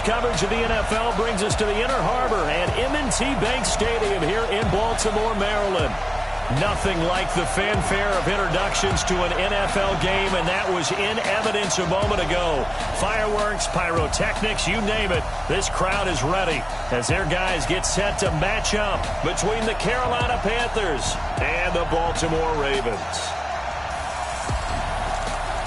coverage of the NFL brings us to the Inner Harbor at M&T Bank Stadium here in Baltimore, Maryland. Nothing like the fanfare of introductions to an NFL game, and that was in evidence a moment ago. Fireworks, pyrotechnics, you name it. This crowd is ready as their guys get set to match up between the Carolina Panthers and the Baltimore Ravens.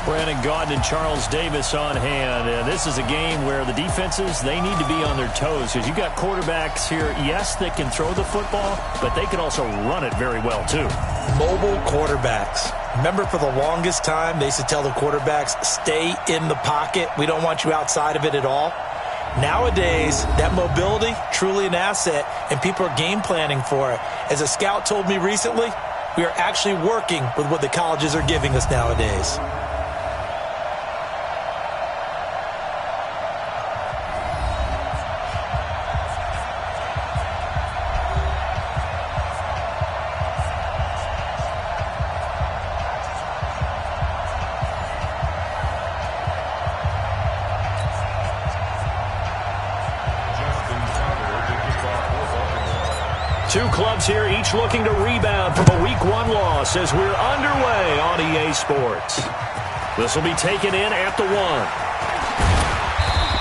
Brandon Gaudin and Charles Davis on hand. And this is a game where the defenses, they need to be on their toes because you've got quarterbacks here, yes, that can throw the football, but they can also run it very well, too. Mobile quarterbacks. Remember, for the longest time, they used to tell the quarterbacks, stay in the pocket. We don't want you outside of it at all. Nowadays, that mobility, truly an asset, and people are game planning for it. As a scout told me recently, we are actually working with what the colleges are giving us nowadays. Two clubs here, each looking to rebound from a Week 1 loss as we're underway on EA Sports. This will be taken in at the 1.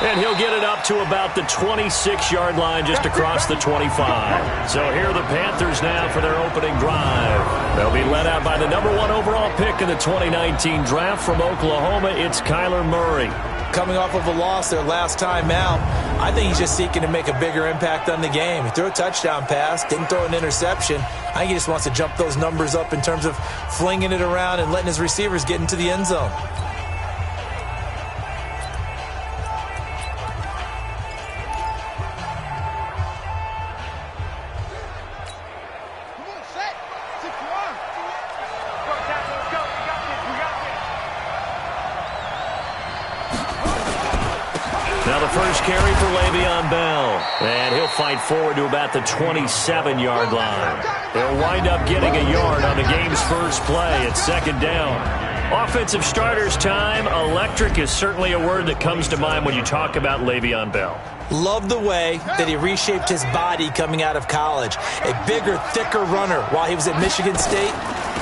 And he'll get it up to about the 26-yard line just across the 25. So here are the Panthers now for their opening drive. They'll be led out by the number 1 overall pick in the 2019 draft from Oklahoma. It's Kyler Murray. Coming off of a loss their last time out, I think he's just seeking to make a bigger impact on the game. He threw a touchdown pass, didn't throw an interception. I think he just wants to jump those numbers up in terms of flinging it around and letting his receivers get into the end zone. Now the first carry for Le'Veon Bell. And he'll fight forward to about the 27-yard line. They'll wind up getting a yard on the game's first play at second down. Offensive starters time. Electric is certainly a word that comes to mind when you talk about Le'Veon Bell. Love the way that he reshaped his body coming out of college. A bigger, thicker runner while he was at Michigan State.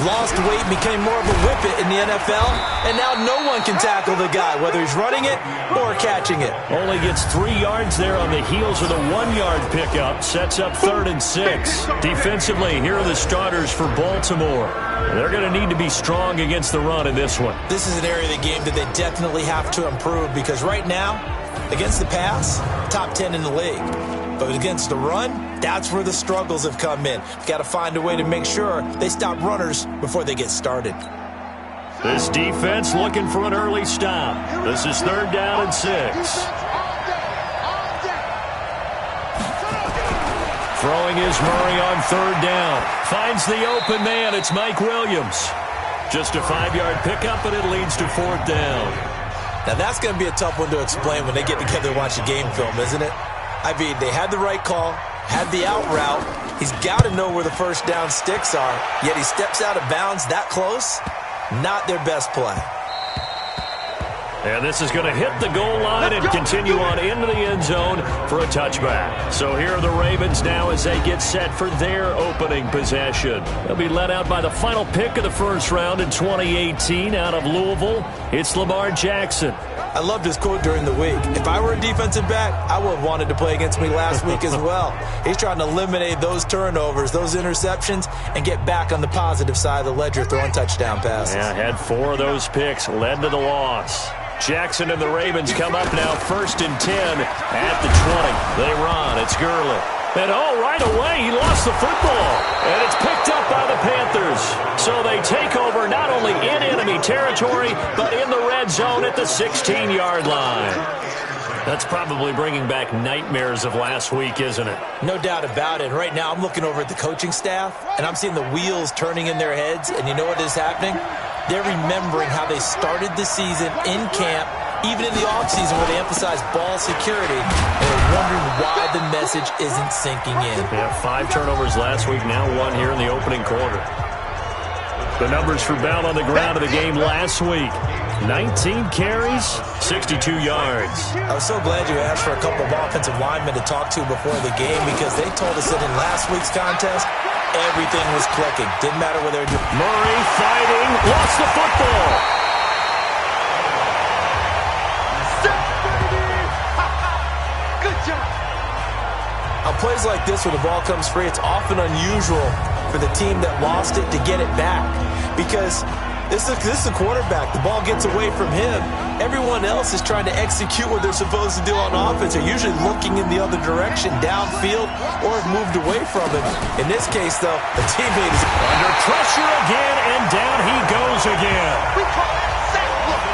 Lost weight, became more of a whippet in the NFL, and now no one can tackle the guy, whether he's running it or catching it. Only gets 3 yards there on the heels of the 1-yard pickup. Sets up 3rd and 6. Defensively, here are the starters for Baltimore. They're going to need to be strong against the run in this one. This is an area of the game that they definitely have to improve because right now, against the pass, top 10 in the league. But against the run, that's where the struggles have come in. Got to find a way to make sure they stop runners before they get started. This defense looking for an early stop. This is 3rd down and 6. Throwing is Murray on 3rd down. Finds the open man. It's Mike Williams. Just a 5-yard pickup, and it leads to 4th down. Now that's going to be a tough one to explain when they get together and watch the game film, isn't it? I mean, they had the right call, had the out route. He's got to know where the first down sticks are, yet he steps out of bounds that close. Not their best play. And this is going to hit the goal line and continue on into the end zone for a touchback. So here are the Ravens now as they get set for their opening possession. They'll be led out by the final pick of the first round in 2018 out of Louisville. It's Lamar Jackson. I loved his quote during the week. If I were a defensive back, I would have wanted to play against me last week as well. He's trying to eliminate those turnovers, those interceptions, and get back on the positive side of the ledger throwing touchdown passes. Yeah, had 4 of those picks, led to the loss. Jackson and the Ravens come up now 1st and 10 at the 20. They run. It's Gurley. And right away, he lost the football. And it's picked up by the Panthers. So they take over not only in enemy territory, but in the red zone at the 16-yard line. That's probably bringing back nightmares of last week, isn't it? No doubt about it. Right now, I'm looking over at the coaching staff, and I'm seeing the wheels turning in their heads. And you know what is happening? They're remembering how they started the season in camp, even in the offseason where they emphasized ball security, and they're wondering why the message isn't sinking in. They had 5 turnovers last week, now 1 here in the opening quarter. The numbers for Bell on the ground of the game last week. 19 carries, 62 yards. I was so glad you asked for a couple of offensive linemen to talk to before the game because they told us that in last week's contest, everything was clicking. Didn't matter whether they were Murray fighting, lost the football. Good job. On plays like this where the ball comes free, it's often unusual for the team that lost it to get it back because this is the quarterback. The ball gets away from him. Everyone else is trying to execute what they're supposed to do on offense. They're usually looking in the other direction, downfield, or have moved away from him. In this case, though, the teammate is under pressure again, and down he goes again. We call that sack block.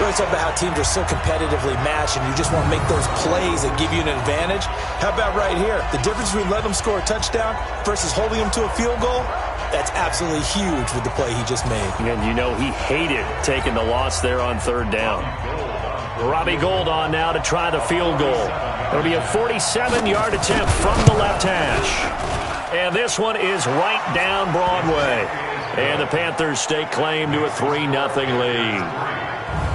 We always talk about how teams are so competitively matched and you just want to make those plays that give you an advantage. How about right here? The difference between letting them score a touchdown versus holding them to a field goal, that's absolutely huge with the play he just made. And you know he hated taking the loss there on third down. Robbie Gould on now to try the field goal. It'll be a 47-yard attempt from the left hash. And this one is right down Broadway. And the Panthers stake claim to a 3-0 lead.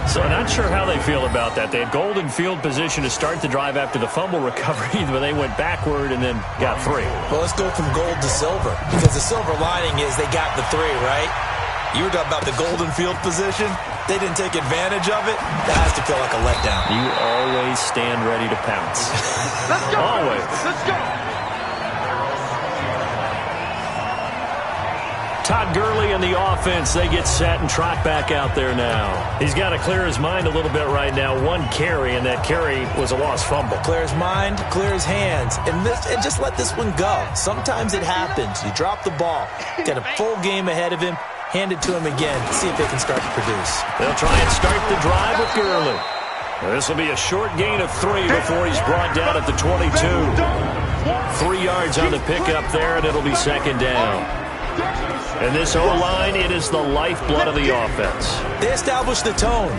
So not sure how they feel about that. They had golden field position to start the drive after the fumble recovery, but they went backward and then got 3. Well, let's go from gold to silver, because the silver lining is they got the 3, right? You were talking about the golden field position. They didn't take advantage of it. That has to feel like a letdown. You always stand ready to pounce. Let's go. Always. Let's go. Todd Gurley and the offense, they get set and trot back out there now. He's got to clear his mind a little bit right now. 1 carry, and that carry was a lost fumble. Clear his mind, clear his hands, and just let this one go. Sometimes it happens. You drop the ball. Got a full game ahead of him. Hand it to him again. See if they can start to produce. They'll try and start the drive with Gurley. This will be a short gain of 3 before he's brought down at the 22. 3 yards on the pickup there, and it'll be second down. And this O-line, it is the lifeblood of the offense. They establish the tone.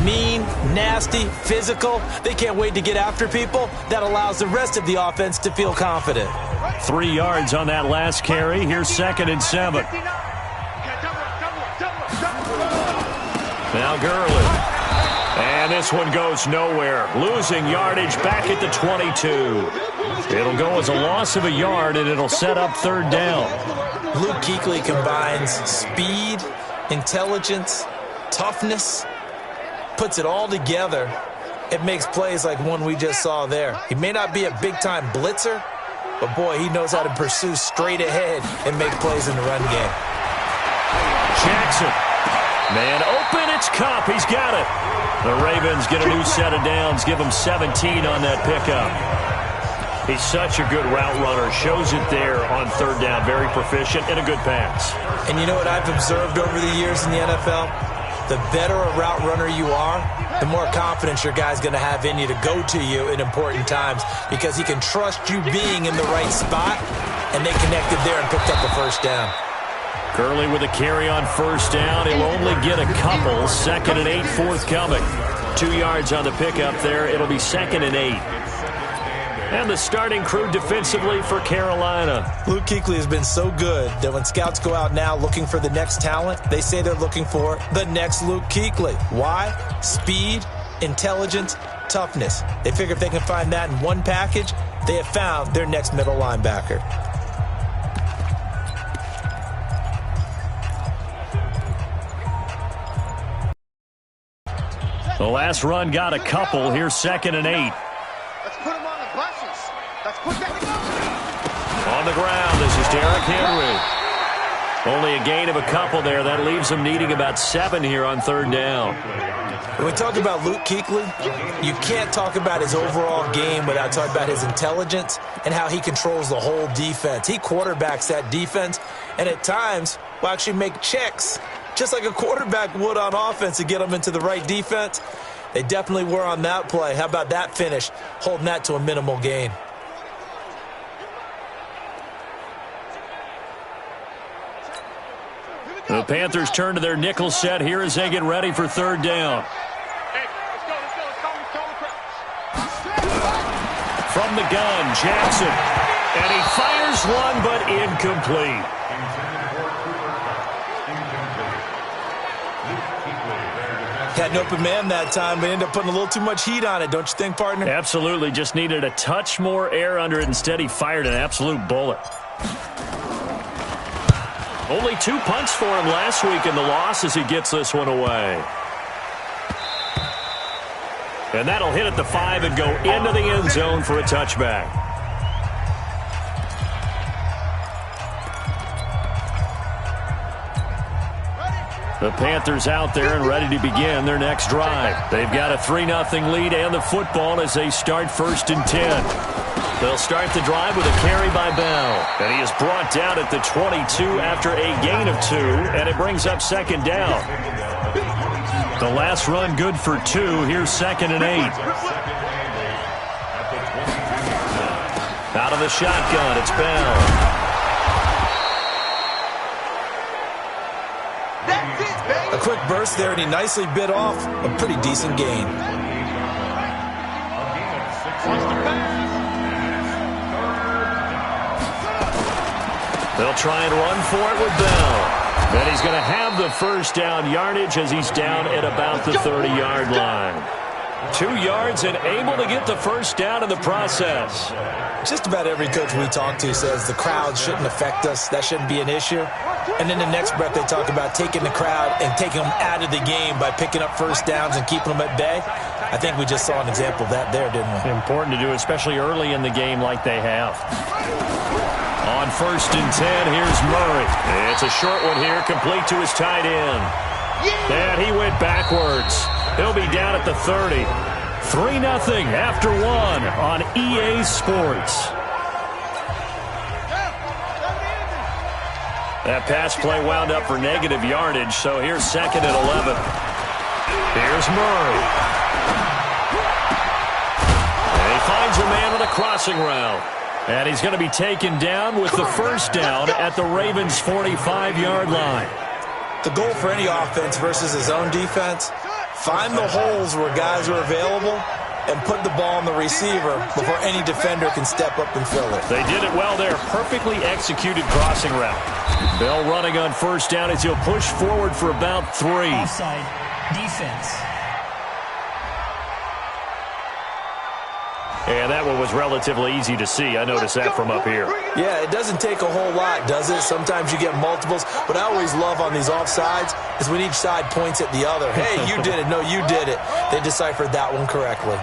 Mean, nasty, physical. They can't wait to get after people. That allows the rest of the offense to feel confident. 3 yards on that last carry. Here's 2nd and 7. Now Gurley. And this one goes nowhere. Losing yardage back at the 22. It'll go as a loss of a yard, and it'll set up third down. Luke Kuechly combines speed, intelligence, toughness, puts it all together. It makes plays like one we just saw there. He may not be a big-time blitzer, but, boy, he knows how to pursue straight ahead and make plays in the run game. Jackson. Man open, it's Cup. He's got it. The Ravens get a new set of downs, give him 17 on that pickup. He's such a good route runner. Shows it there on third down. Very proficient and a good pass. And you know what I've observed over the years in the NFL? The better a route runner you are, the more confidence your guy's going to have in you to go to you in important times because he can trust you being in the right spot, and they connected there and picked up the first down. Gurley with a carry on first down. He'll only get a couple. 2nd and 8 forthcoming. 2 yards on the pickup there. It'll be 2nd and 8. And the starting crew defensively for Carolina. Luke Kuechly has been so good that when scouts go out now looking for the next talent, they say they're looking for the next Luke Kuechly. Why? Speed, intelligence, toughness. They figure if they can find that in one package, they have found their next middle linebacker. The last run got a couple. Here's 2nd and 8. Let's put him on the buses. Let's put that. On the ground, this is Derrick Henry. Only a gain of a couple there. That leaves him needing about 7 here on third down. When we talk about Luke Kuechly, you can't talk about his overall game without talking about his intelligence and how he controls the whole defense. He quarterbacks that defense, and at times will actually make checks, just like a quarterback would on offense to get them into the right defense. They definitely were on that play. How about that finish, holding that to a minimal gain? The Panthers turn to their nickel set here as they get ready for third down. From the gun, Jackson. And he fires one, but incomplete. Had an open man that time, but ended up putting a little too much heat on it, don't you think, partner? Absolutely. Just needed a touch more air under it. Instead, he fired an absolute bullet. Only 2 punts for him last week in the loss as he gets this one away. And that'll hit at the 5 and go into the end zone for a touchback. The Panthers out there and ready to begin their next drive. They've got a 3-0 lead and the football as they start 1st and 10. They'll start the drive with a carry by Bell. And he is brought down at the 22 after a gain of 2, and it brings up 2nd down. The last run good for 2. Here's 2nd and 8. Out of the shotgun, it's Bell. A quick burst there, and he nicely bit off a pretty decent gain. They'll try and run for it with Bell. Then he's going to have the 1st down yardage as he's down at about the 30-yard line. 2 yards and able to get the 1st down in the process. Just about every coach we talk to says the crowd shouldn't affect us. That shouldn't be an issue. And then the next breath they talk about taking the crowd and taking them out of the game by picking up 1st downs and keeping them at bay. I think we just saw an example of that there, didn't we? Important to do, especially early in the game like they have. On 1st and 10, here's Murray. It's a short one here, complete to his tight end. And he went backwards. He'll be down at the 30. 3-0 after 1 on EA Sports. That pass play wound up for negative yardage, so here's 2nd and 11. Here's Murray. And he finds a man on a crossing route. And he's going to be taken down with the 1st down at the Ravens' 45-yard line. The goal for any offense versus his own defense, find the holes where guys are available and put the ball on the receiver before any defender can step up and fill it. They did it well there. Perfectly executed crossing route. Bell running on 1st down as he'll push forward for about 3. Offside defense. And that one was relatively easy to see. I noticed that from up here. Yeah, it doesn't take a whole lot, does it? Sometimes you get multiples. What I always love on these offsides is when each side points at the other. Hey, you did it. No, you did it. They deciphered that one correctly.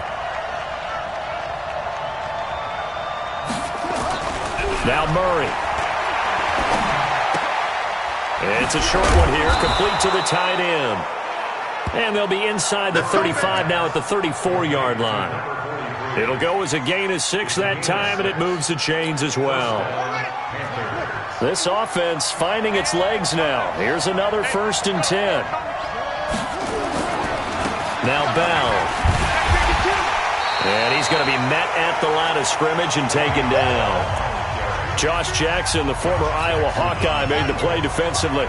Now Murray. It's a short one here, complete to the tight end. And they'll be inside the 35 now at the 34-yard line. It'll go as a gain of 6 that time, and it moves the chains as well. This offense finding its legs now. Here's another 1st and 10. Now Bell. And he's going to be met at the line of scrimmage and taken down. Josh Jackson, the former Iowa Hawkeye, made the play defensively.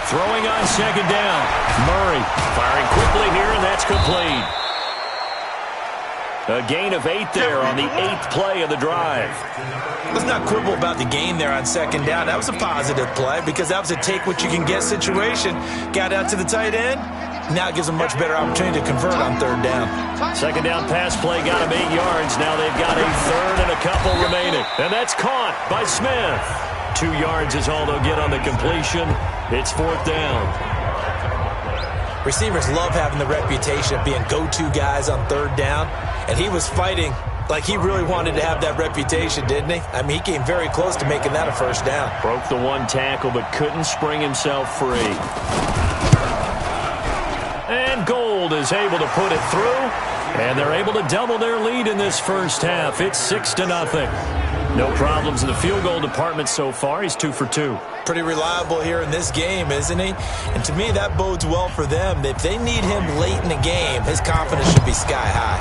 Throwing on 2nd down. Murray firing quickly here, and that's complete. A gain of 8 there on the 8th play of the drive. Let's not quibble about the gain there on 2nd down. That was a positive play because that was a take-what-you-can-get situation. Got out to the tight end. Now it gives them a much better opportunity to convert on 3rd down. 2nd down pass play got him 8 yards. Now they've got a 3rd and a couple remaining. And that's caught by Smith. 2 yards is all they'll get on the completion. It's 4th down. Receivers love having the reputation of being go-to guys on 3rd down. And he was fighting like he really wanted to have that reputation, didn't he? I mean, he came very close to making that a 1st down. Broke the 1 tackle, but couldn't spring himself free. And Gold is able to put it through. And they're able to double their lead in this 1st half. It's 6-0. No problems in the field goal department so far. He's 2 for 2. Pretty reliable here in this game, isn't he? And to me, that bodes well for them. If they need him late in the game, his confidence should be sky high.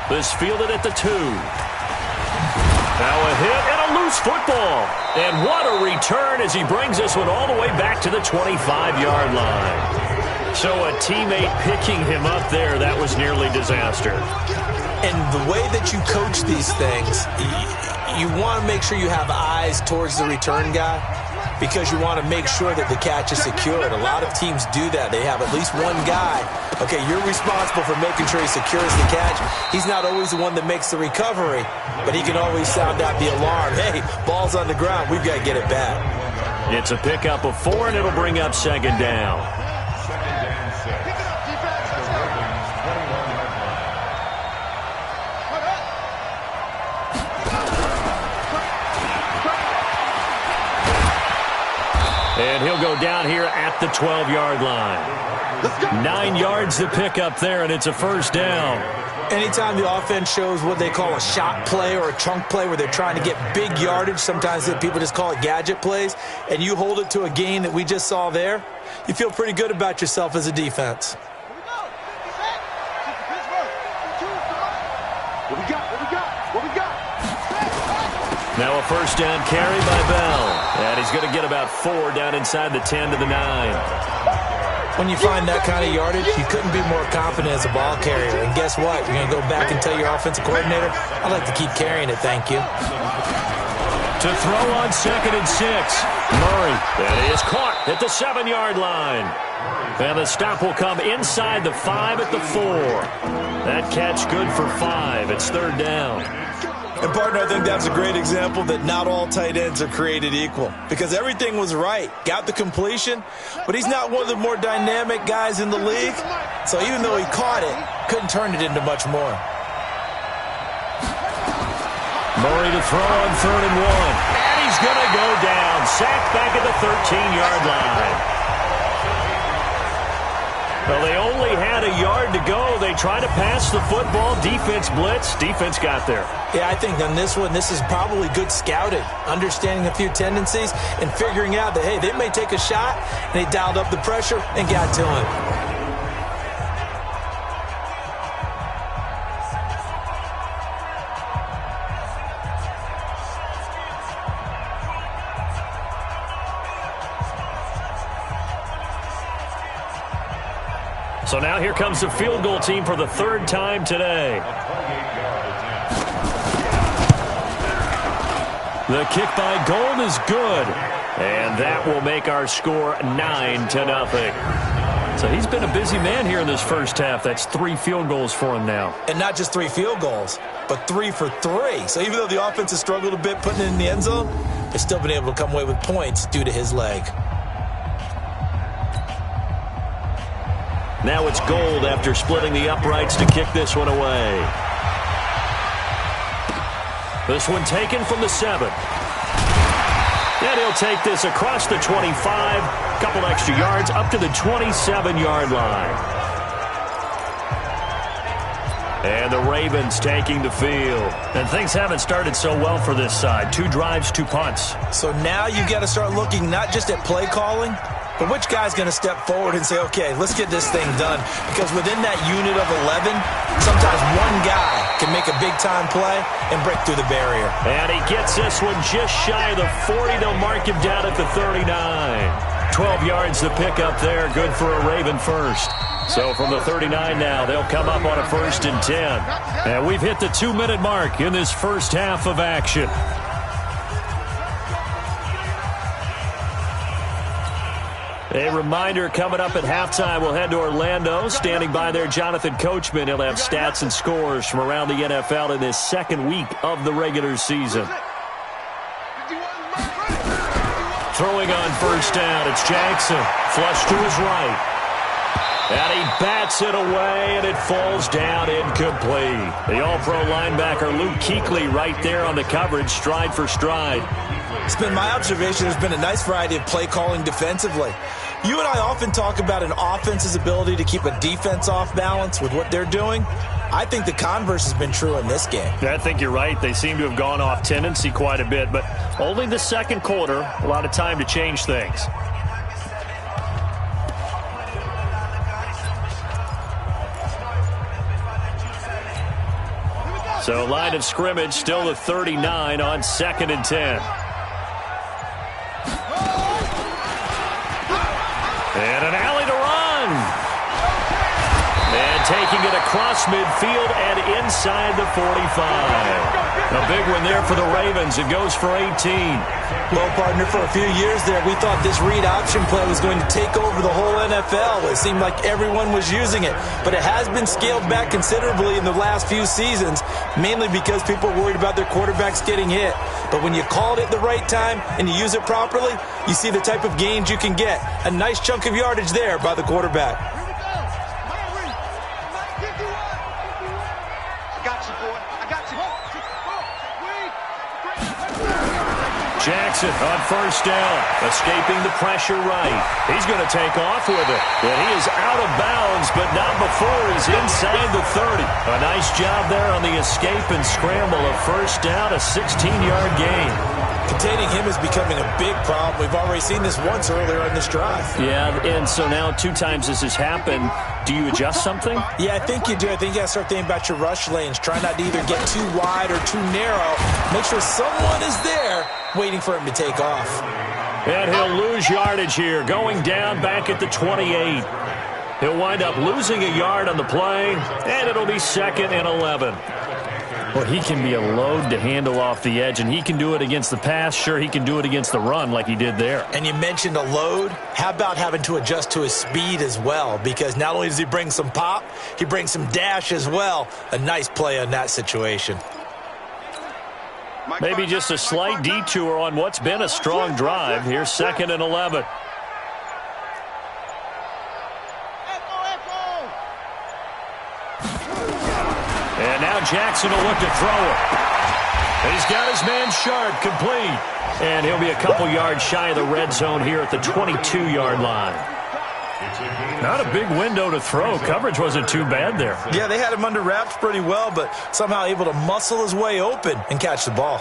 This fielded at the 2. Now a hit and a loose football. And what a return as he brings this one all the way back to the 25-yard line. So a teammate picking him up there, that was nearly disaster. And the way that you coach these things, you want to make sure you have eyes towards the return guy because you want to make sure that the catch is secured. A lot of teams do that. They have at least one guy. Okay, you're responsible for making sure he secures the catch. He's not always the one that makes the recovery, but he can always sound out the alarm. Hey, ball's on the ground. We've got to get it back. It's a pickup of 4, and it'll bring up second down. And he'll go down here at the 12-yard line. 9 yards to pick up there, and it's a first down. Anytime the offense shows what they call a shot play or a chunk play where they're trying to get big yardage, sometimes people just call it gadget plays, and you hold it to a gain that we just saw there, you feel pretty good about yourself as a defense. What we got? Now a first down carry by Bell. And he's going to get about 4 down inside the 10 to the 9. When you find that kind of yardage, you couldn't be more confident as a ball carrier. And guess what? You're going to go back and tell your offensive coordinator, I'd like to keep carrying it, thank you. To throw on 2nd and 6. Murray. That is caught at the 7-yard line. And the stop will come inside the 5 at the 4. That catch good for 5. It's 3rd down. And, partner, I think that's a great example that not all tight ends are created equal because everything was right. Got the completion, but he's not one of the more dynamic guys in the league. So even though he caught it, couldn't turn it into much more. Murray to throw on 3rd and 1. And he's going to go down. Sacked back at the 13-yard line. Well, they only had a yard to go. They tried to pass the football. Defense blitz. Defense got there. Yeah, I think on this one, this is probably good scouting, understanding a few tendencies and figuring out that, hey, they may take a shot, and they dialed up the pressure and got to him. So now here comes the field goal team for the 3rd time today. The kick by Gold is good. And that will make our score 9-0. So he's been a busy man here in this first half. That's 3 field goals for him now. And not just 3 field goals, but 3 for 3. So even though the offense has struggled a bit putting it in the end zone, they've still been able to come away with points due to his leg. Now it's Gold after splitting the uprights to kick this one away. This one taken from the 7. And he'll take this across the 25, couple extra yards up to the 27-yard line. And the Ravens taking the field. And things haven't started so well for this side. 2 drives, 2 punts. So now you got to start looking not just at play calling, but which guy's going to step forward and say, okay, let's get this thing done? Because within that unit of 11, sometimes one guy can make a big-time play and break through the barrier. And he gets this one just shy of the 40. They'll mark him down at the 39. 12 yards to pick up there. Good for a Raven first. So from the 39 now, they'll come up on a 1st and 10. And we've hit the 2-minute mark in this first half of action. A reminder, coming up at halftime, we'll head to Orlando. Standing by there, Jonathan Coachman. He'll have stats and scores from around the NFL in this 2nd week of the regular season. Throwing on 1st down, it's Jackson. Flush to his right. And he bats it away, and it falls down incomplete. The all-pro linebacker, Luke Kuechly, right there on the coverage, stride for stride. It's been my observation there's been a nice variety of play calling defensively. You and I often talk about an offense's ability to keep a defense off balance with what they're doing. I think the converse has been true in this game. I think you're right. They seem to have gone off tendency quite a bit, but only the 2nd quarter, a lot of time to change things. So line of scrimmage, still the 39 on 2nd and 10. And an alley to run. And taking it across midfield and inside the 45. A big one there for the Ravens. It goes for 18. Well, partner, for a few years there, we thought this read option play was going to take over the whole NFL. It seemed like everyone was using it. But it has been scaled back considerably in the last few seasons, mainly because people are worried about their quarterbacks getting hit. But when you call it at the right time and you use it properly, you see the type of gains you can get. A nice chunk of yardage there by the quarterback. Jackson on first down, escaping the pressure right. He's going to take off with it. And he is out of bounds, but not before he's inside the 30. A nice job there on the escape and scramble. A first down, a 16-yard gain. Containing him is becoming a big problem. We've already seen this once earlier in this drive. Yeah, and so now 2 times this has happened. Do you adjust something? Yeah, I think you do. I think you got to start thinking about your rush lanes. Try not to either get too wide or too narrow. Make sure someone is there waiting for him to take off. And he'll lose yardage here, going down back at the 28. He'll wind up losing a yard on the play, and it'll be 2nd and 11. Well, he can be a load to handle off the edge, and he can do it against the pass. Sure, he can do it against the run like he did there. And you mentioned a load. How about having to adjust to his speed as well? Because not only does he bring some pop, he brings some dash as well. A nice play on that situation. Maybe just a slight detour on what's been a strong drive. Here's 2nd and 11. And now Jackson will look to throw it. He's got his man sharp, complete. And he'll be a couple yards shy of the red zone here at the 22-yard line. Not a big window to throw. Coverage wasn't too bad there. Yeah, they had him under wraps pretty well, but somehow able to muscle his way open and catch the ball.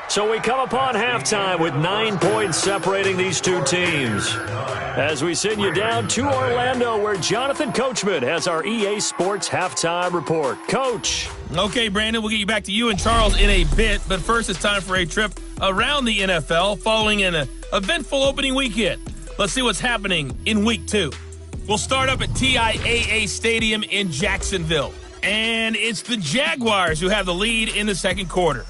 So we come upon halftime with 9 points separating these two teams. As we send you down to Orlando, where Jonathan Coachman has our EA Sports halftime report. Coach. Okay, Brandon, we'll get you back to you and Charles in a bit. But first, it's time for a trip around the NFL following an eventful opening weekend. Let's see what's happening in Week 2. We'll start up at TIAA Stadium in Jacksonville. And it's the Jaguars who have the lead in the second quarter.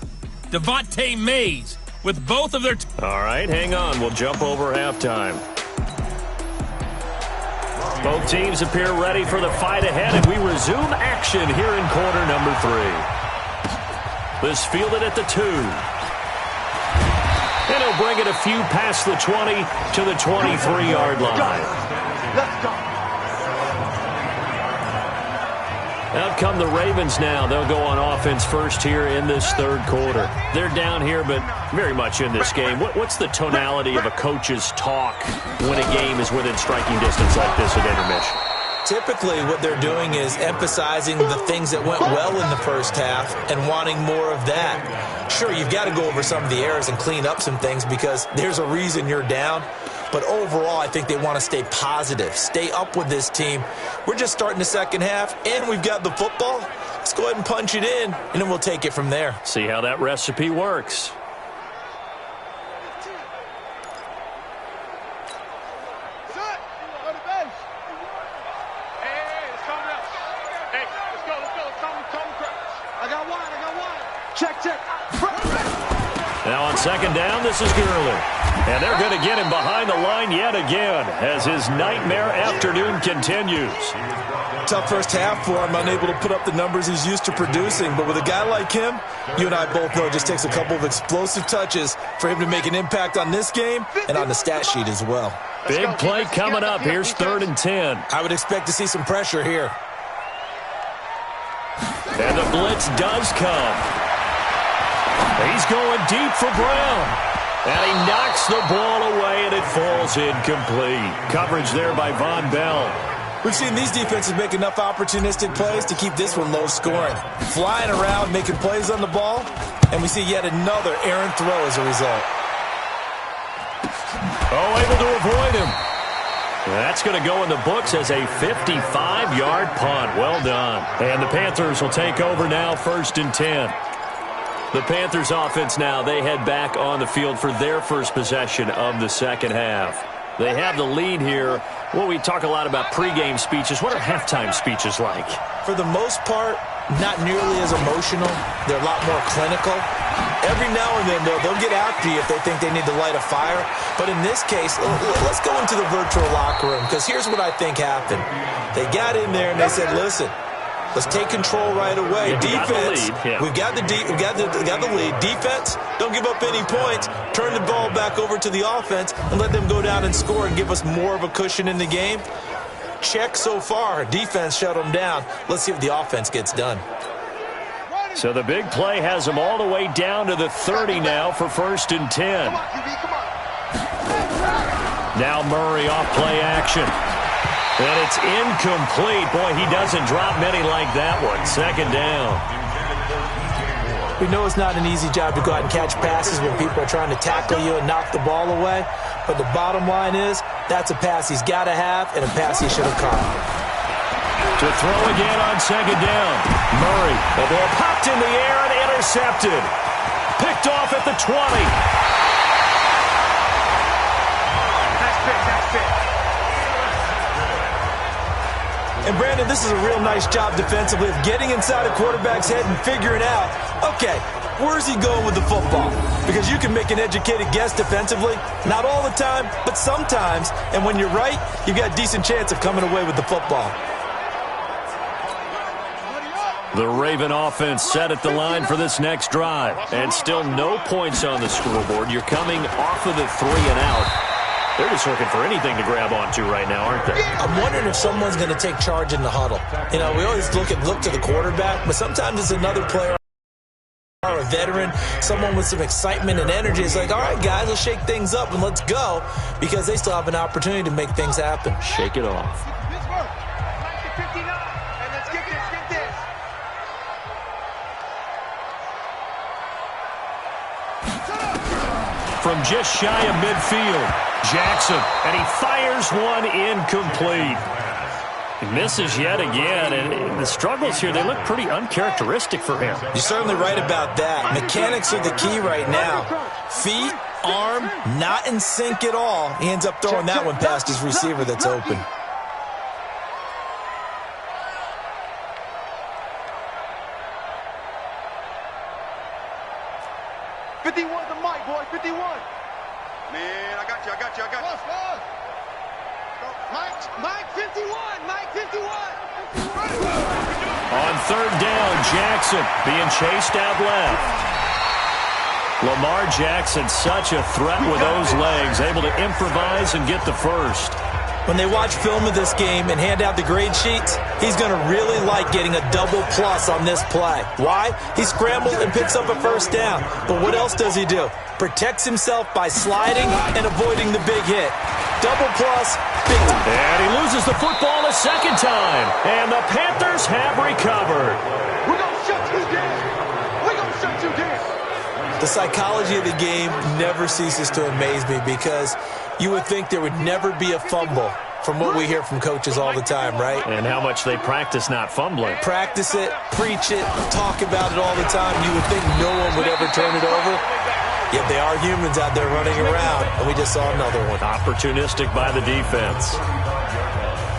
Devontae Mays with both of their... All right, hang on. We'll jump over halftime. Both teams appear ready for the fight ahead, and we resume action here in quarter number 3. This fielded at the 2. And he'll bring it a few past the 20 to the 23-yard line. Let's go. Out come the Ravens now. They'll go on offense first here in this third quarter. They're down here, but very much in this game. What's the tonality of a coach's talk when a game is within striking distance like this at intermission? Typically, what they're doing is emphasizing the things that went well in the first half and wanting more of that. Sure, you've got to go over some of the errors and clean up some things because there's a reason you're down. But overall, I think they want to stay positive, stay up with this team. We're just starting the second half, and we've got the football. Let's go ahead and punch it in, and then we'll take it from there. See how that recipe works. Now on second down, this is Gurley. And they're going to get him behind the line yet again as his nightmare afternoon continues. Tough first half for him, unable to put up the numbers he's used to producing. But with a guy like him, you and I both know it just takes a couple of explosive touches for him to make an impact on this game and on the stat sheet as well. Big play coming up. Here's 3rd and 10. I would expect to see some pressure here. And the blitz does come. He's going deep for Brown. And he knocks the ball away, and it falls incomplete. Coverage there by Von Bell. We've seen these defenses make enough opportunistic plays to keep this one low scoring. Flying around, making plays on the ball, and we see yet another errant throw as a result. Oh, able to avoid him. That's going to go in the books as a 55-yard punt. Well done. And the Panthers will take over now, 1st and 10. The Panthers offense now, they head back on the field for their first possession of the second half. They have the lead here. Well, we talk a lot about pregame speeches. What are halftime speeches like? For the most part, not nearly as emotional. They're a lot more clinical. Every now and then, they'll get after you if they think they need to light a fire. But in this case, let's go into the virtual locker room, because here's what I think happened. They got in there and they said, listen, let's take control right away. Defense, we've got the lead. Defense, don't give up any points. Turn the ball back over to the offense and let them go down and score and give us more of a cushion in the game. Check so far. Defense shut them down. Let's see if the offense gets done. So the big play has them all the way down to the 30 now for 1st and 10. Now Murray off play action. And it's incomplete. Boy, he doesn't drop many like that one. 2nd down. We know it's not an easy job to go out and catch passes when people are trying to tackle you and knock the ball away. But the bottom line is, that's a pass he's got to have and a pass he should have caught. To throw again on 2nd down. Murray, the ball popped in the air and intercepted. Picked off at the 20. Nice pick. And, Brandon, this is a real nice job defensively of getting inside a quarterback's head and figuring out, okay, where's he going with the football? Because you can make an educated guess defensively. Not all the time, but sometimes. And when you're right, you've got a decent chance of coming away with the football. The Raven offense set at the line for this next drive. And still no points on the scoreboard. You're coming off of the 3 and out. They're just looking for anything to grab onto right now, aren't they? I'm wondering if someone's going to take charge in the huddle. You know, we always look to the quarterback, but sometimes it's another player or a veteran, someone with some excitement and energy. It's like, all right, guys, let's shake things up and let's go, because they still have an opportunity to make things happen. Shake it off. From just shy of midfield, Jackson, and he fires one incomplete. He misses yet again, and the struggles here, they look pretty uncharacteristic for him. You're certainly right about that. Mechanics are the key right now. Feet, arm, not in sync at all. He ends up throwing that one past his receiver that's open. Man, I got you. Mike, 51. On 3rd down, Jackson being chased out left. Lamar Jackson, such a threat with those legs, able to improvise and get the first. When they watch film of this game and hand out the grade sheets, he's going to really like getting a double plus on this play. Why? He scrambled and picks up a 1st down. But what else does he do? Protects himself by sliding and avoiding the big hit. Double plus, big time. And he loses the football a 2nd time. And the Panthers have recovered. We're going to shut you down. The psychology of the game never ceases to amaze me, because you would think there would never be a fumble from what we hear from coaches all the time, right? And how much they practice not fumbling. Practice it, preach it, talk about it all the time. You would think no one would ever turn it over. Yet they are humans out there running around, and we just saw another one. Opportunistic by the defense.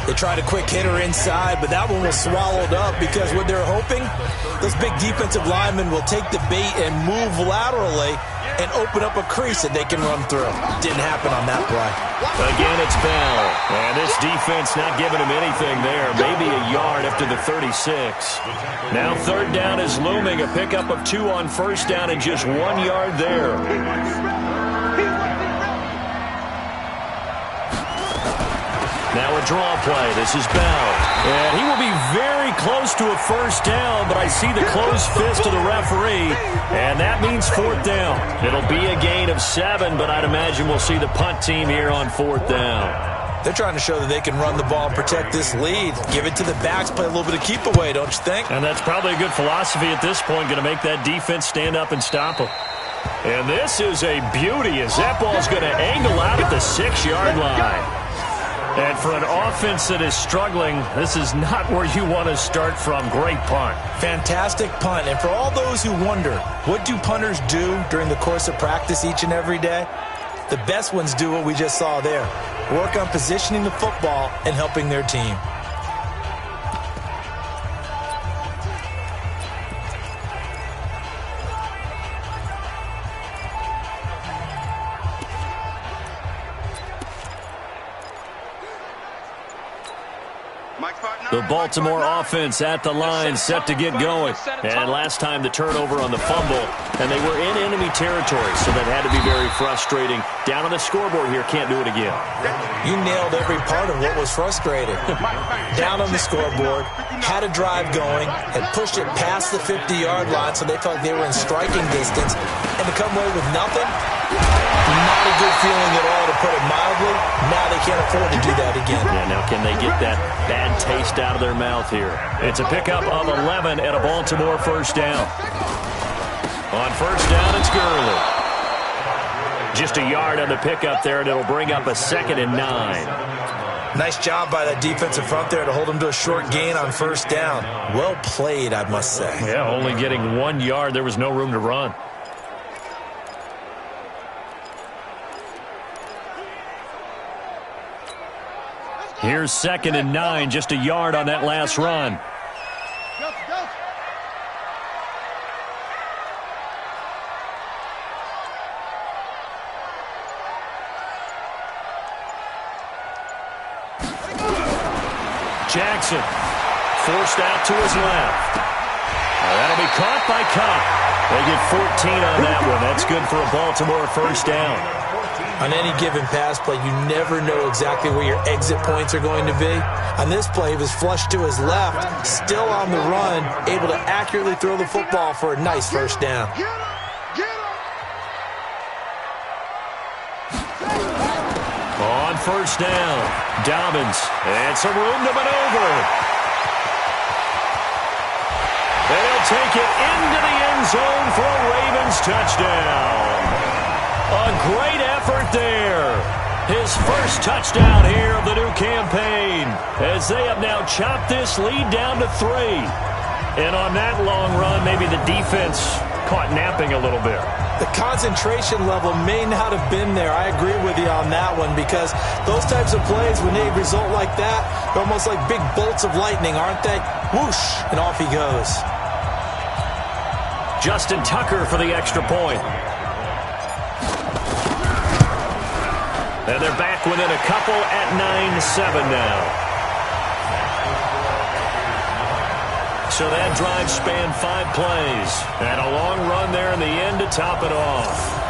They tried a quick hitter inside, but that one was swallowed up, because what they're hoping, those big defensive linemen will take the bait and move laterally and open up a crease that they can run through. Didn't happen on that play. Again, it's Bell. And this defense not giving him anything there. Maybe a yard after the 36. Now 3rd down is looming. A pickup of 2 on 1st down and just 1 yard there. Now a draw play. This is Bell. And he will be very close to a 1st down, but I see the closed fist of the referee, and that means 4th down. It'll be a gain of 7, but I'd imagine we'll see the punt team here on 4th down. They're trying to show that they can run the ball and protect this lead. Give it to the backs, play a little bit of keep away, don't you think? And that's probably a good philosophy at this point, going to make that defense stand up and stop them. And this is a beauty, as that ball's going to angle out at the 6-yard line. And for an offense that is struggling, this is not where you want to start from. Great punt. Fantastic punt. And for all those who wonder, what do punters do during the course of practice each and every day? The best ones do what we just saw there. Work on positioning the football and helping their team. The Baltimore offense at the line, set to get going. And last time the turnover on the fumble, and they were in enemy territory, so that had to be very frustrating. Down on the scoreboard here, can't do it again. You nailed every part of what was frustrating. Down on the scoreboard, had a drive going, and pushed it past the 50-yard line so they felt they were in striking distance, and to come away with nothing, not a good feeling at all, to put it mildly. Now they can't afford to do that again. Yeah, now can they get that bad taste out of their mouth here? It's a pickup of 11 at a Baltimore first down. On first down, it's Gurley. Just a yard on the pickup there, and it'll bring up a 2nd and 9. Nice job by that defensive front there to hold them to a short gain on first down. Well played, I must say. Yeah, only getting 1 yard. There was no room to run. Here's 2nd and 9, just a yard on that last run. Jackson forced out to his left. That'll be caught by Cobb. They get 14 on that one. That's good for a Baltimore first down. On any given pass play, you never know exactly where your exit points are going to be. On this play, he was flushed to his left, still on the run, able to accurately throw the football for a nice first down. On first down, Dobbins, and some room to maneuver. They'll take it into the end zone for a Ravens touchdown. A great effort there. His first touchdown here of the new campaign, as they have now chopped this lead down to 3. And on that long run, maybe the defense caught napping a little bit. The concentration level may not have been there. I agree with you on that one, because those types of plays, when they result like that, they're almost like big bolts of lightning, aren't they? Whoosh, and off he goes. Justin Tucker for the extra point. And they're back within a couple at 9-7 now. So that drive spanned 5 plays. And a long run there in the end to top it off.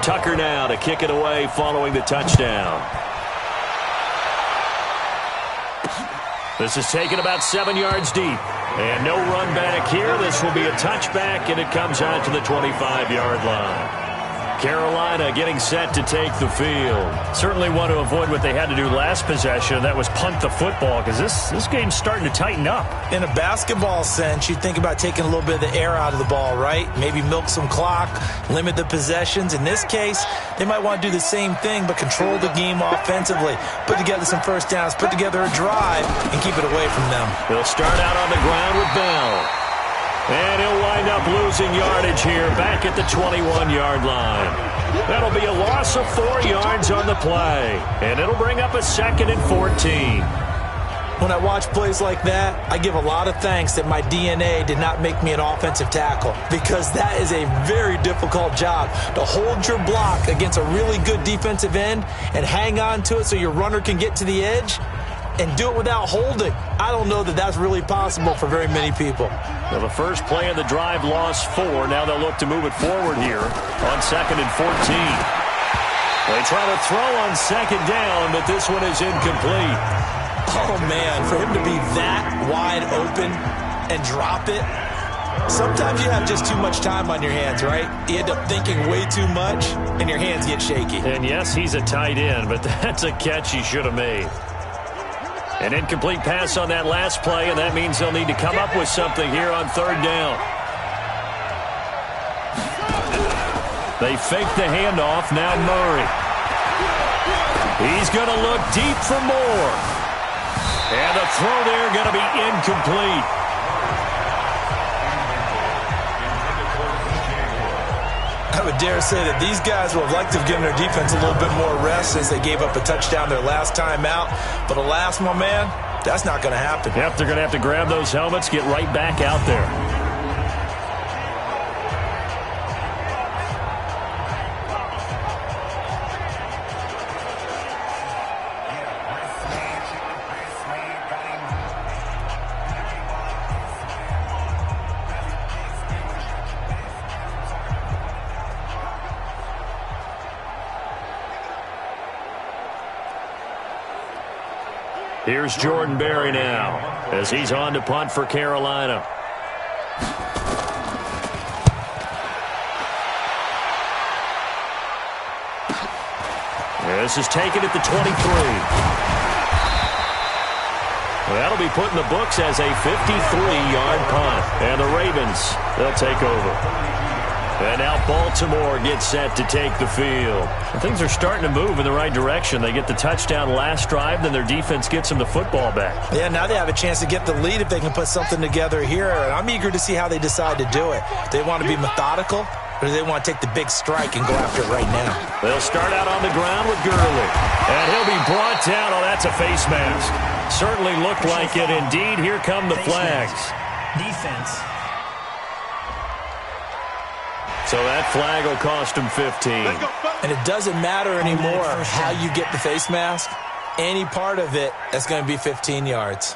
Tucker now to kick it away following the touchdown. This is taken about 7 yards deep. And no run back here. This will be a touchback, and it comes out to the 25-yard line. Carolina getting set to take the field. Certainly want to avoid what they had to do last possession. That was punt the football, because this game's starting to tighten up. In a basketball sense, you think about taking a little bit of the air out of the ball, right? Maybe milk some clock, limit the possessions. In this case, they might want to do the same thing, but control the game offensively. Put together some first downs, put together a drive, and keep it away from them. They'll start out on the ground with Bell. And he'll wind up losing yardage here back at the 21-yard line. That'll be a loss of 4 yards on the play. And it'll bring up a 2nd and 14. When I watch plays like that, I give a lot of thanks that my DNA did not make me an offensive tackle, because that is a very difficult job, to hold your block against a really good defensive end and hang on to it so your runner can get to the edge and do it without holding. I don't know that that's really possible for very many people. Well, the first play of the drive lost 4. Now they'll look to move it forward here on 2nd and 14. They try to throw on 2nd down, but this one is incomplete. Oh, man, for him to be that wide open and drop it, sometimes you have just too much time on your hands, right? You end up thinking way too much, and your hands get shaky. And yes, he's a tight end, but that's a catch he should have made. An incomplete pass on that last play, and that means they'll need to come up with something here on 3rd down. They fake the handoff. Now Murray. He's going to look deep for more. And the throw there going to be incomplete. I would dare say that these guys would have liked to have given their defense a little bit more rest since they gave up a touchdown their last time out. But alas, my man, that's not going to happen. Yep, they're going to have to grab those helmets, get right back out there. Here's Jordan Berry now as he's on to punt for Carolina. This is taken at the 23. Well, that'll be put in the books as a 53-yard punt. And the Ravens, they'll take over. And now Baltimore gets set to take the field. Things are starting to move in the right direction. They get the touchdown last drive, then their defense gets them the football back. Yeah, now they have a chance to get the lead if they can put something together here. And I'm eager to see how they decide to do it. Do they want to be methodical, or do they want to take the big strike and go after it right now? They'll start out on the ground with Gurley. And he'll be brought down. Oh, that's a face mask. Certainly looked like it. Indeed, here come the flags. Defense. So that flag will cost him 15. And it doesn't matter anymore how you get the face mask. Any part of it, that's going to be 15 yards.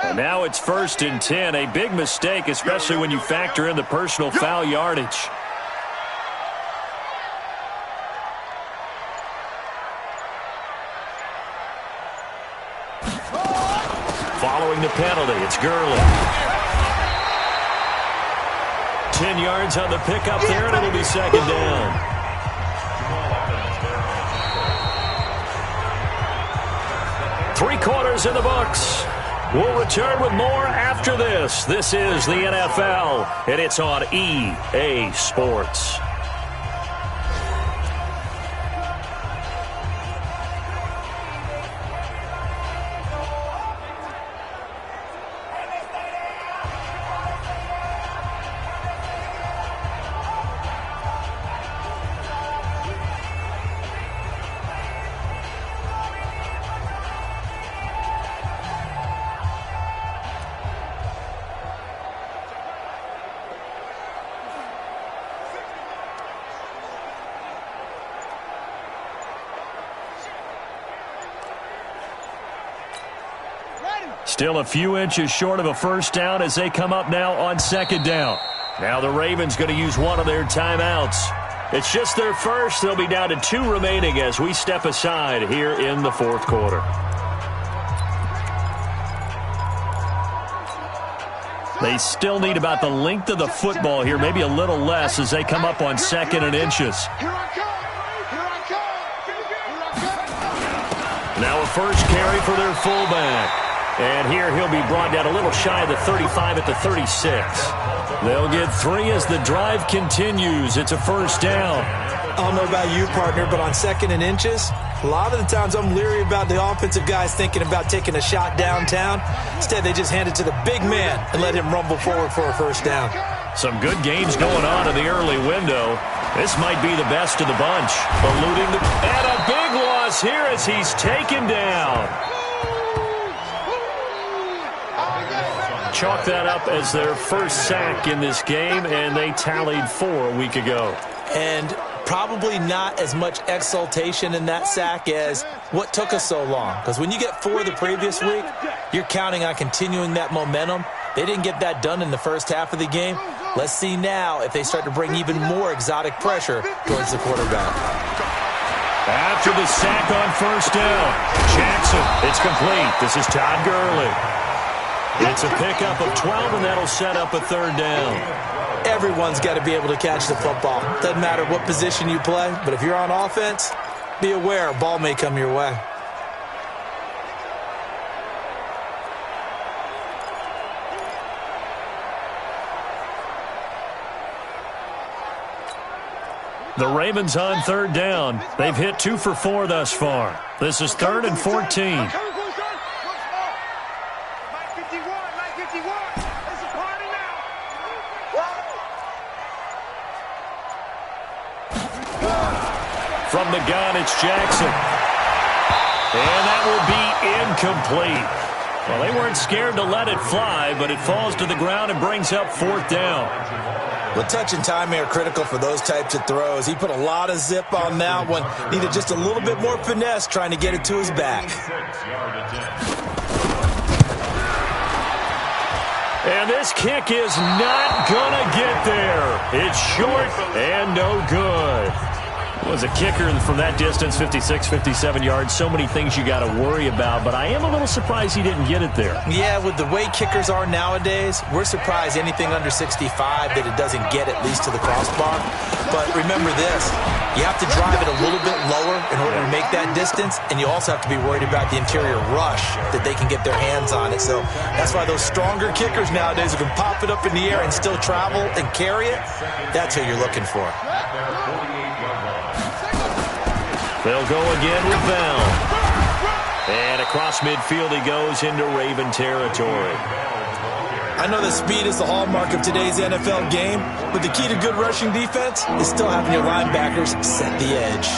And now it's 1st and 10. A big mistake, especially when you factor in the personal foul yardage. Following the penalty, it's Gurley. 10 yards on the pickup there, and it'll be 2nd down. Three-quarters in the books. We'll return with more after this. This is the NFL, and it's on EA Sports. Still a few inches short of a first down as they come up now on second down. Now the Ravens going to use one of their timeouts. It's just their first. They'll be down to 2 remaining as we step aside here in the fourth quarter. They still need about the length of the football here, maybe a little less as they come up on second and inches. Now a first carry for their fullback. And here he'll be brought down a little shy of the 35 at the 36. They'll get 3 as the drive continues. It's a first down. I don't know about you, partner, but on second and inches, a lot of the times I'm leery about the offensive guys thinking about taking a shot downtown. Instead, they just hand it to the big man and let him rumble forward for a first down. Some good games going on in the early window. This might be the best of the bunch. Eluding the... And a big loss here as he's taken down. Chalk that up as their first sack in this game, and they tallied 4 a week ago. And probably not as much exultation in that sack as what took us so long. Because when you get 4 the previous week, you're counting on continuing that momentum. They didn't get that done in the first half of the game. Let's see now if they start to bring even more exotic pressure towards the quarterback. After the sack on first down, Jackson, it's complete. This is Todd Gurley. It's a pickup of 12, and that'll set up a third down. Everyone's got to be able to catch the football. Doesn't matter what position you play, but if you're on offense, be aware a ball may come your way. The Ravens on third down. They've hit 2 for 4 thus far. This is 3rd and 14. From the gun, it's Jackson. And that will be incomplete. Well, they weren't scared to let it fly, but it falls to the ground and brings up 4th down. Well, touch and timing are critical for those types of throws. He put a lot of zip on that one. Needed just a little bit more finesse trying to get it to his back. And this kick is not going to get there. It's short and no good. Was a kicker from that distance, 56, 57 yards. So many things you got to worry about, but I am a little surprised he didn't get it there. Yeah, with the way kickers are nowadays, we're surprised anything under 65 that it doesn't get at least to the crossbar. But remember this, you have to drive it a little bit lower in order to make that distance, and you also have to be worried about the interior rush that they can get their hands on it. So that's why those stronger kickers nowadays who can pop it up in the air and still travel and carry it, that's who you're looking for. They'll go again with Bell. And across midfield he goes into Raven territory. I know that speed is the hallmark of today's NFL game, but the key to good rushing defense is still having your linebackers set the edge.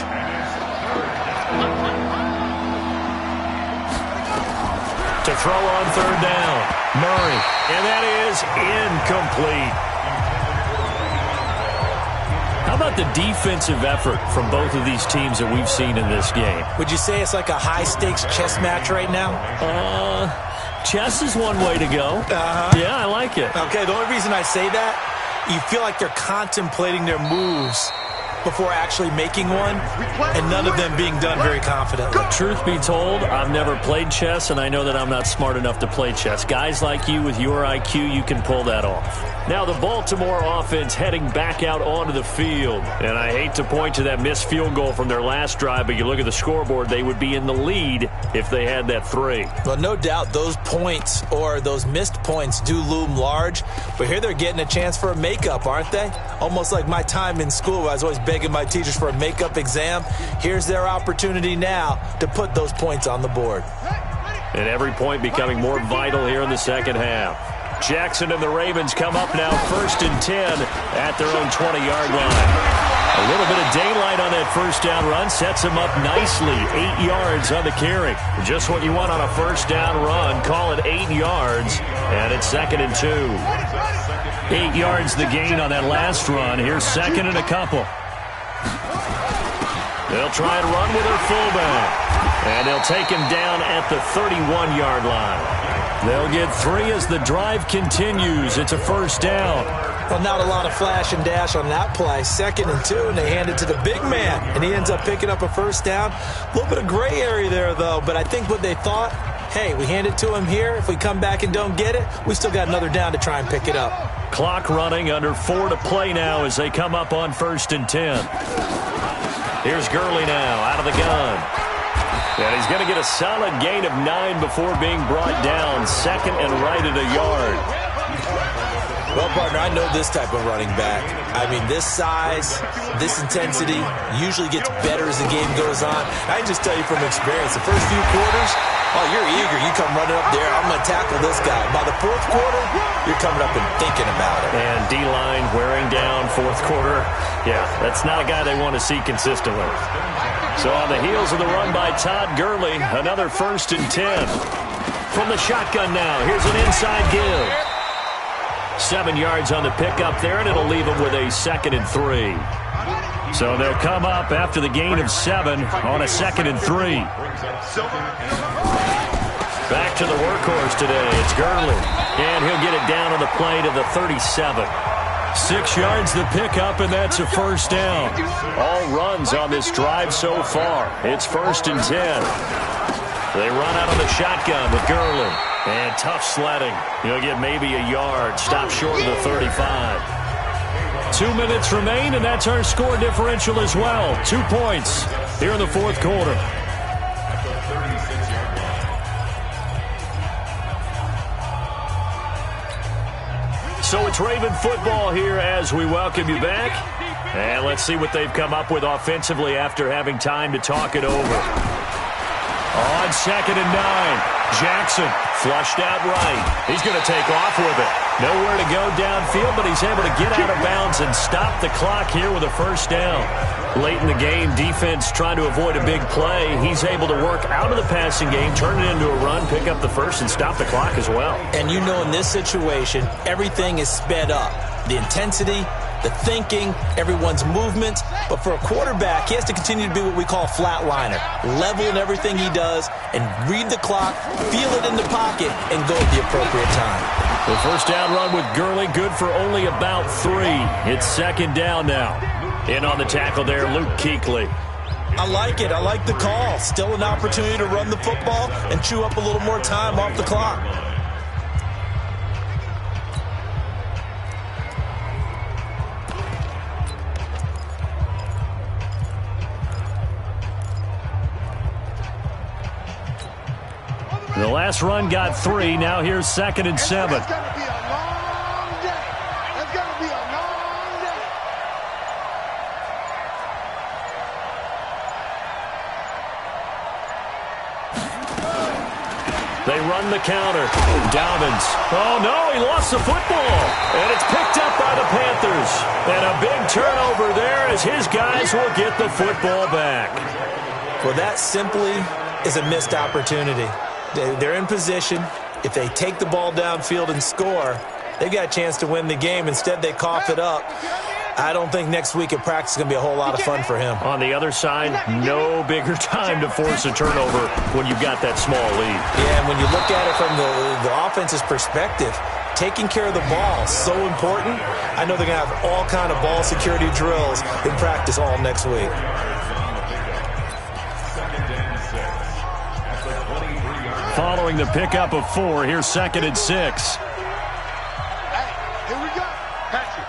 To throw on third down, Murray. And that is incomplete. How about the defensive effort from both of these teams that we've seen in this game? Would you say it's like a high-stakes chess match right now? Chess is one way to go. Yeah, I like it. Okay, the only reason I say that, you feel like they're contemplating their moves before actually making one, and none of them being done very confidently. Truth be told, I've never played chess, and I know that I'm not smart enough to play chess. Guys like you with your IQ, you can pull that off. Now the Baltimore offense heading back out onto the field. And I hate to point to that missed field goal from their last drive, but you look at the scoreboard, they would be in the lead if they had that 3. Well, no doubt those points or those missed points do loom large, but here they're getting a chance for a makeup, aren't they? Almost like my time in school where I was always begging my teachers for a makeup exam. Here's their opportunity now to put those points on the board. And every point becoming more vital here in the second half. Jackson and the Ravens come up now 1st and 10 at their own 20-yard line. A little bit of daylight on that first down run sets him up nicely. 8 yards on the carry. Just what you want on a first down run. Call it 8 yards, and it's 2nd and 2. 8 yards the gain on that last run. Here's 2nd and a couple. They'll try and run with their fullback, and they'll take him down at the 31-yard line. They'll get 3 as the drive continues. It's a first down. Well, not a lot of flash and dash on that play. 2nd and 2, and they hand it to the big man, and he ends up picking up a first down. A little bit of gray area there, though, but I think what they thought, hey, we hand it to him here. If we come back and don't get it, we still got another down to try and pick it up. Clock running, under 4 to play now as they come up on 1st and 10. Here's Gurley now out of the gun. And he's going to get a solid gain of 9 before being brought down. 2nd and right at a yard. Well, partner, I know this type of running back. I mean, this size, this intensity usually gets better as the game goes on. I can just tell you from experience, the first few quarters, oh, you're eager. You come running up there, I'm going to tackle this guy. By the 4th quarter, you're coming up and thinking about it. And D-line wearing down 4th quarter. Yeah, that's not a guy they want to see consistently. So on the heels of the run by Todd Gurley, another 1st and 10. From the shotgun now, here's an inside give. 7 yards on the pickup there, and it'll leave them with a 2nd and 3. So they'll come up after the gain of 7 on a 2nd and 3. Back to the workhorse today. It's Gurley. And he'll get it down on the play to the 37. 6 yards the pickup, and that's a first down. All runs on this drive so far. It's 1st and 10. They run out of the shotgun with Gurley. And tough sledding. He'll get maybe a yard. Stop short of the 35. 2 minutes remain, and that's our score differential as well. 2 points here in the 4th quarter. So it's Raven football here as we welcome you back. And let's see what they've come up with offensively after having time to talk it over. On 2nd and 9, Jackson flushed out right. He's going to take off with it. Nowhere to go downfield, but he's able to get out of bounds and stop the clock here with a first down. Late in the game, defense trying to avoid a big play. He's able to work out of the passing game, turn it into a run, pick up the first, and stop the clock as well. And you know in this situation, everything is sped up. The intensity, the thinking, everyone's movement. But for a quarterback, he has to continue to be what we call a flatliner. Level in everything he does and read the clock, feel it in the pocket, and go at the appropriate time. The first down run with Gurley, good for only about 3. It's 2nd down now. In on the tackle there, Luke Kuechly. I like it. I like the call. Still an opportunity to run the football and chew up a little more time off the clock. The last run got 3. Now here's 2nd and 7. It's going to be a long day. It's going to be a long day. They run the counter. Dobbins. Oh, no, he lost the football. And it's picked up by the Panthers. And a big turnover there as his guys will get the football back. Well, that simply is a missed opportunity. They're in position. If they take the ball downfield and score, they've got a chance to win the game. Instead, they cough it up. I don't think next week at practice is going to be a whole lot of fun for him. On the other side, no bigger time to force a turnover when you've got that small lead. Yeah, and when you look at it from the offense's perspective, taking care of the ball is so important. I know they're going to have all kind of ball security drills in practice all next week. Following the pickup of 4, here's 2nd and 6. Hey, here we go. Hatchet.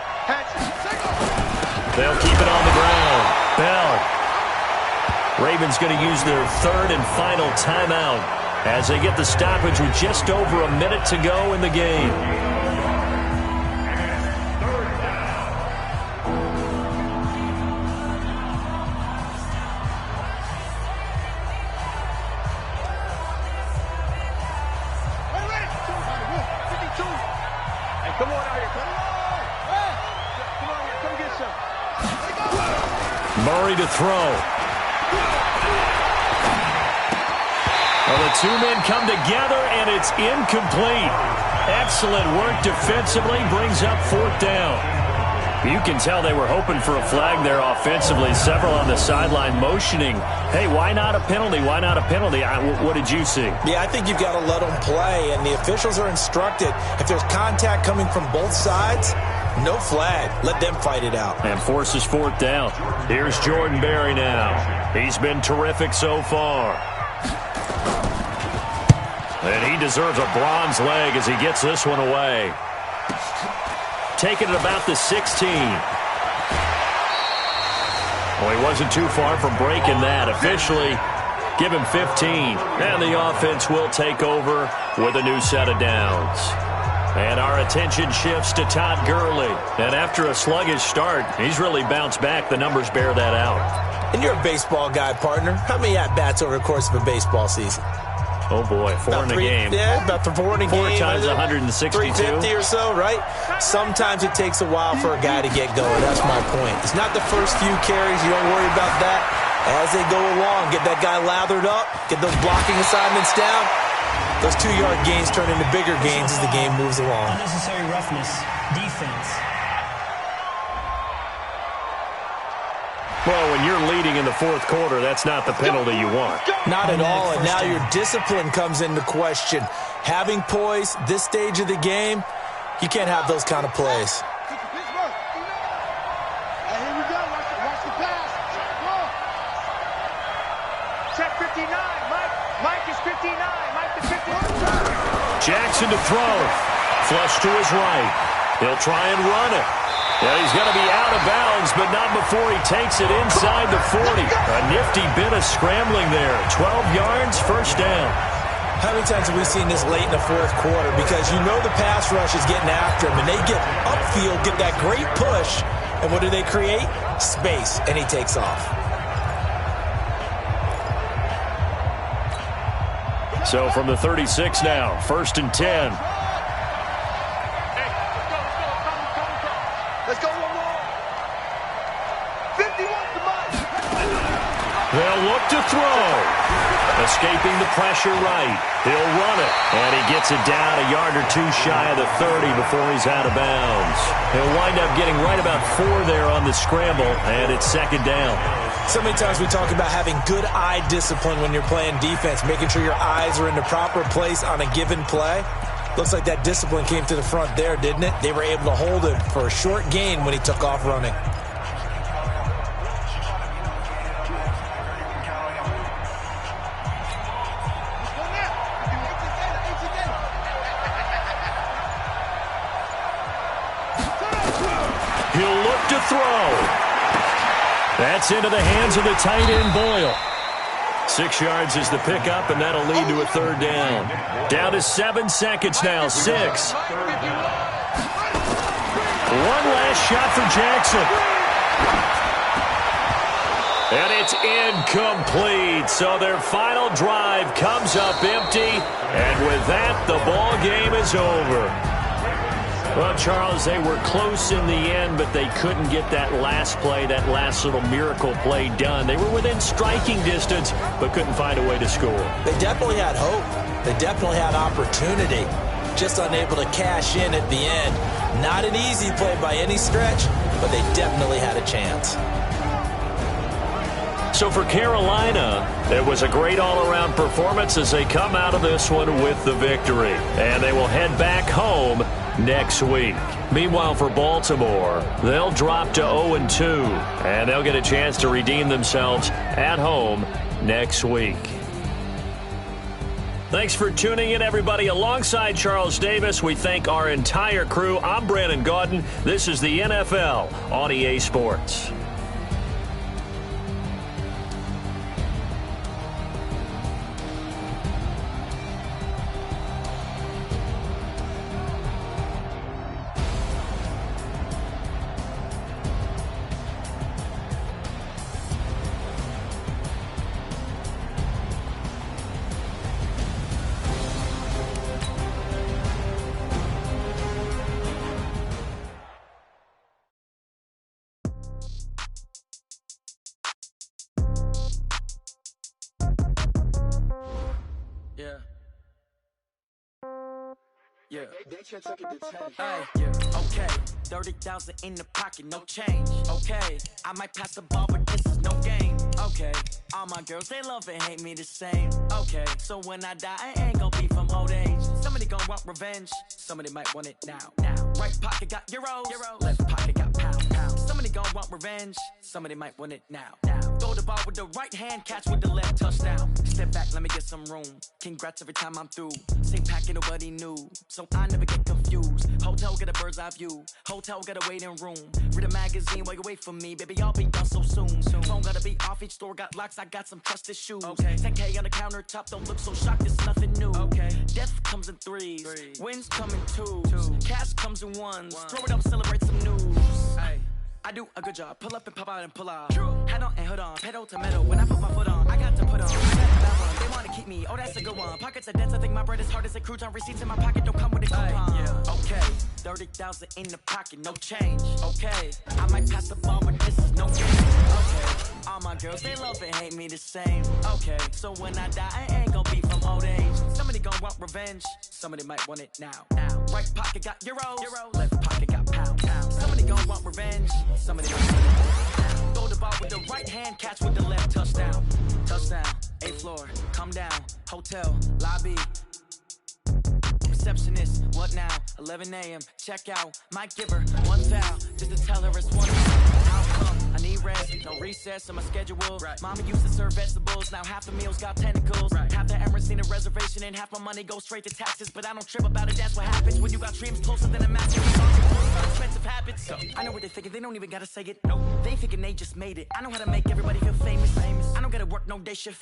They'll keep it on the ground. Bell. Ravens going to use their 3rd and final timeout as they get the stoppage with just over a minute to go in the game. Come on out here. Come on. Hey, come on here. Come get some. Murray to throw. Well, the 2 men come together, and it's incomplete. Excellent work defensively. Brings up 4th down. You can tell they were hoping for a flag there offensively. Several on the sideline motioning, hey, why not a penalty? Why not a penalty? What did you see? Yeah, I think you've got to let them play, and the officials are instructed. If there's contact coming from both sides, no flag. Let them fight it out. And forces fourth down. Here's Jordan Berry now. He's been terrific so far. And he deserves a bronze leg as he gets this one away. Taking it about the 16. Well, he wasn't too far from breaking that. Officially, give him 15. And the offense will take over with a new set of downs. And our attention shifts to Todd Gurley. And after a sluggish start, he's really bounced back. The numbers bear that out. And you're a baseball guy, partner. How many at-bats over the course of a baseball season? Oh, boy, four in a game. Yeah, about 4 in a game. 4 times 162. 350 or so, right? Sometimes it takes a while for a guy to get going. That's my point. It's not the first few carries. You don't worry about that. As they go along, get that guy lathered up, get those blocking assignments down. Those 2-yard gains turn into bigger gains as the game moves along. Unnecessary roughness. Defense. Well, when you're leading in the fourth quarter, that's not the penalty you want. Not at all, and now your discipline comes into question. Having poise, this stage of the game, you can't have those kind of plays. Here we go. Watch the pass. Check 59. Mike is 59. Mike is 59. Jackson to throw. Flush to his right. He'll try and run it. Yeah, he's going to be out of bounds, but not before he takes it inside the 40. A nifty bit of scrambling there. 12 yards, first down. How many times have we seen this late in the fourth quarter? Because you know the pass rush is getting after him, and they get upfield, get that great push, and what do they create? Space, and he takes off. So from the 36 now, first and 10. Let's go one more. 51 to Mike. They'll look to throw. Escaping the pressure right. He'll run it. And he gets it down a yard or two shy of the 30 before he's out of bounds. He'll wind up getting right about 4 there on the scramble, and it's second down. So many times we talk about having good eye discipline when you're playing defense, making sure your eyes are in the proper place on a given play. Looks like that discipline came to the front there, didn't it? They were able to hold him for a short gain when he took off running. He'll look to throw. That's into the hands of the tight end, Boyle. 6 yards is the pickup, and that'll lead to a third down. Down to 7 seconds now. 6. One last shot for Jackson. And it's incomplete. So their final drive comes up empty. And with that, the ball game is over. Well, Charles, they were close in the end, but they couldn't get that last play, that last little miracle play done. They were within striking distance, but couldn't find a way to score. They definitely had hope. They definitely had opportunity. Just unable to cash in at the end. Not an easy play by any stretch, but they definitely had a chance. So for Carolina, it was a great all-around performance as they come out of this one with the victory. And they will head back home next week. Meanwhile, for Baltimore, they'll drop to 0-2, and they'll get a chance to redeem themselves at home next week. Thanks for tuning in, everybody. Alongside Charles Davis, we thank our entire crew. I'm Brandon Gaudin. This is the NFL on EA Sports. Yeah. Hey, yeah, okay. 30,000 in the pocket, no change. Okay, I might pass the ball, but this is no game. Okay, all my girls, they love and hate me the same. Okay, so when I die, I ain't gon' be from old age. Somebody gon' want revenge, somebody might want it now. Right pocket got euros, left pocket got pounds. Somebody gon' want revenge, somebody might want it now. Throw the ball with the right hand, catch with the left, touchdown. Step back, let me get some room. Congrats every time I'm through. Same packet, nobody knew, so I never get confused. Hotel get a bird's eye view, hotel got a waiting room. Read a magazine while you wait for me, baby, I'll be done so soon. Phone gotta be off, each store got locks, I got some trusted shoes. 10K on the countertop, don't look so shocked, it's nothing new. Death comes in threes, wins come in twos, cash comes in ones. Throw it up, celebrate some news. I do a good job, pull up and pop out and pull out. Head on and hood on, pedal to metal. When I put my foot on, I got to put on. I got that one, they wanna keep me, oh that's a good one. Pockets are dense, I think my bread is hard as a crouton. Receipts in my pocket don't come with a coupon. Okay, 30,000 in the pocket, no change. Okay, I might pass the ball, but this is no game. Okay, all my girls, they love and hate me the same. Okay, so when I die, I ain't gon' be from old age. Somebody gon' want revenge, somebody might want it now. Right pocket got euros, left pocket got pounds. Somebody gon' want revenge, somebody might want it now. Throw the ball with the right hand, catch with the left, touchdown. Touchdown, 8th floor, come down, hotel, lobby. Receptionist, what now? 11 a.m. Check out. Might give her one foul just to tell her it's one. How come? I need rest, no recess on my schedule. Mama used to serve vegetables, now half the meals got tentacles. Half the Emirates need a reservation and half my money goes straight to taxes. But I don't trip about it, that's what happens when you got dreams closer than a match. Expensive habits. I know what they're thinking, they don't even gotta say it. No, they thinking they just made it. I know how to make everybody feel famous. I don't gotta work no day shift.